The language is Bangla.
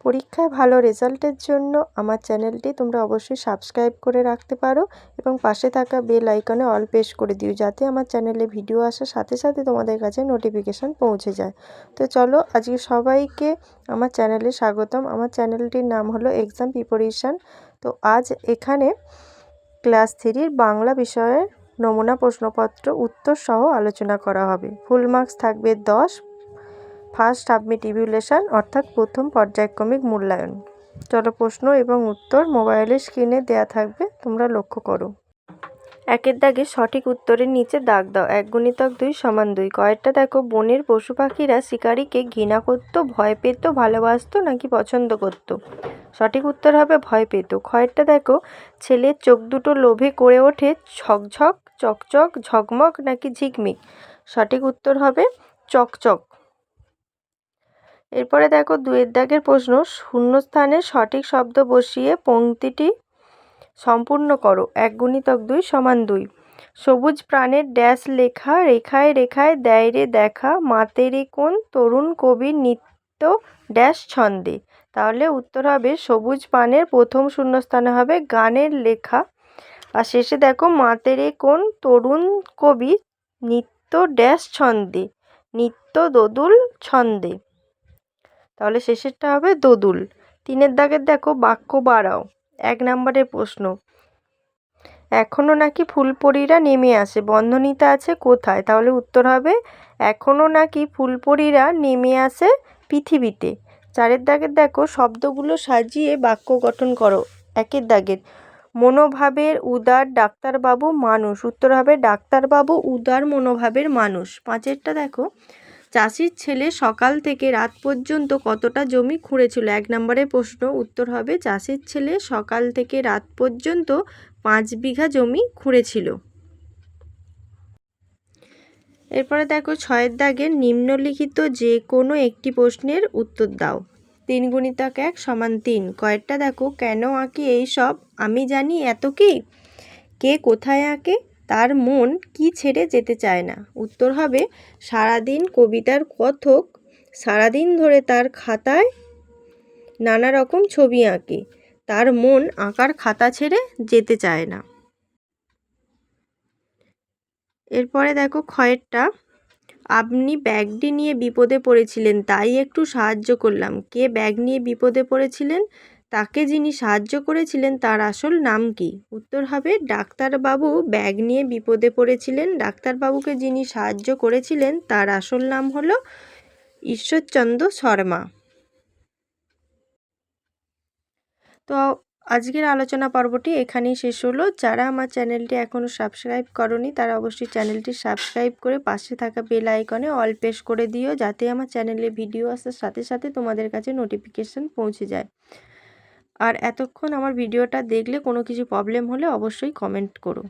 পরীক্ষায় ভালো রেজাল্টের জন্য আমার চ্যানেলটি তোমরা অবশ্যই সাবস্ক্রাইব করে রাখতে পারো এবং পাশে থাকা বেল আইকনে অল প্রেস করে দিও, যাতে আমার চ্যানেলে ভিডিও আসার সাথে সাথে তোমাদের কাছে নোটিফিকেশান পৌঁছে যায়। তো চলো, আজকে সবাইকে আমার চ্যানেলে স্বাগতম। আমার চ্যানেলটির নাম হলো এক্সাম প্রিপারেশান। তো আজ এখানে ক্লাস 3 বাংলা বিষয়ের নমুনা প্রশ্নপত্র উত্তর সহ আলোচনা করা হবে। ফুল মার্কস থাকবে 10। ফার্স্ট সাবমিট ইভ্যালুয়েশন অর্থাৎ প্রথম পর্যায়ক্রমিক মূল্যায়ন। চলো, প্রশ্ন এবং উত্তর মোবাইলের স্ক্রিনে দেয়া থাকবে, তোমরা লক্ষ্য করো। একের দাগে সঠিক উত্তরের নিচে দাগ দাও। 1 × 2 = 2। কয়েকটা দেখো, বনের পশু পাখিরা শিকারীকে ঘৃণা করত, ভয় পেত, ভালোবাসতো নাকি পছন্দ করত? সঠিক উত্তর হবে ভয় পেত। কয়েকটা দেখো, ছেলের চোখ দুটো লোভে করে ওঠে ঝকঝক, চকচক, ঝকমক নাকি ঝিকমিক? সঠিক উত্তর হবে চকচক। এরপরে দেখো 2 দাগের প্রশ্ন, শূন্যস্থানে সঠিক শব্দ বসিয়ে পংক্তিটি সম্পূর্ণ করো। 1 × 2 = 2। সবুজ প্রাণের ড্যাশ লেখা, রেখায় রেখায় দেয় রে দেখা, মাতেরে কোন তরুণ কবির নিত্য ড্যাশ ছন্দে? তাহলে উত্তর হবে সবুজ প্রাণের প্রথম শূন্যস্থানে হবে গানের লেখা, আর শেষে দেখো মাতেরে কোন তরুণ কবি নিত্য ড্যাশ ছন্দে, নিত্য দোদুল ছন্দে। তাহলে শেষেরটা হবে দোদুল। 3 দাগের দেখো, বাক্য বাড়াও। 1 নম্বরের প্রশ্ন, এখনো নাকি ফুলপরীরা নেমে আসে, বন্ধনীতে আছে কোথায়? তাহলে উত্তর হবে এখনো নাকি ফুলপরীরা নেমে আসে পৃথিবীতে। 4 দাগের দেখো, শব্দগুলো সাজিয়ে বাক্য গঠন করো। 1 দাগের, মনোভাবের উদার ডাক্তারবাবু মানুষ। উত্তর হবে ডাক্তারবাবু উদার মনোভাবের মানুষ। 5 দেখো, চাষির ছেলে সকাল থেকে রাত পর্যন্ত কতটা জমি খুঁড়েছিল? 1 নম্বরের প্রশ্ন। উত্তর হবে চাষির ছেলে সকাল থেকে রাত পর্যন্ত 5 বিঘা জমি খুঁড়েছিল। এরপরে দেখো 6 দাগের, নিম্নলিখিত যে কোনো একটি প্রশ্নের উত্তর দাও। 3 × 1 = 3। কয়েকটা দেখো, কেন আঁকি এই সব, আমি জানি এত কি? কে কোথায় আঁকে, তার মন কি ছেড়ে যেতে চায় না? উত্তর হবে সারাদিন কবিতার কথক সারাদিন ধরে তার খাতায় নানা রকম ছবি আঁকে, তার মন আঁকার খাতা ছেড়ে যেতে চায় না। এরপরে দেখো ক্ষয়েরটা, আপনি ব্যাগটি নিয়ে বিপদে পড়েছিলেন, তাই একটু সাহায্য করলাম। কে ব্যাগ নিয়ে বিপদে পড়েছিলেন? তাকে যিনি সাহায্য করেছিলেন তার আসল নাম কি? উত্তর হবে ডাক্তারবাবু ব্যাগ নিয়ে বিপদে পড়েছিলেন। ডাক্তারবাবুকে যিনি সাহায্য করেছিলেন তার আসল নাম হলো ঈশ্বরচন্দ্র শর্মা। তো আজকের আলোচনা পর্বটি এখানেই শেষ হলো। যারা আমার চ্যানেলটি এখনও সাবস্ক্রাইব করনি তারা অবশ্যই চ্যানেলটি সাবস্ক্রাইব করে পাশে থাকা বেল আইকনে অল প্রেস করে দিও, যাতে আমার চ্যানেলে ভিডিও আসার সাথে সাথে তোমাদের কাছে নোটিফিকেশান পৌঁছে যায়। আর এতক্ষণ আমার ভিডিওটা দেখলে কোনো কিছু প্রবলেম হলে অবশ্যই কমেন্ট করো।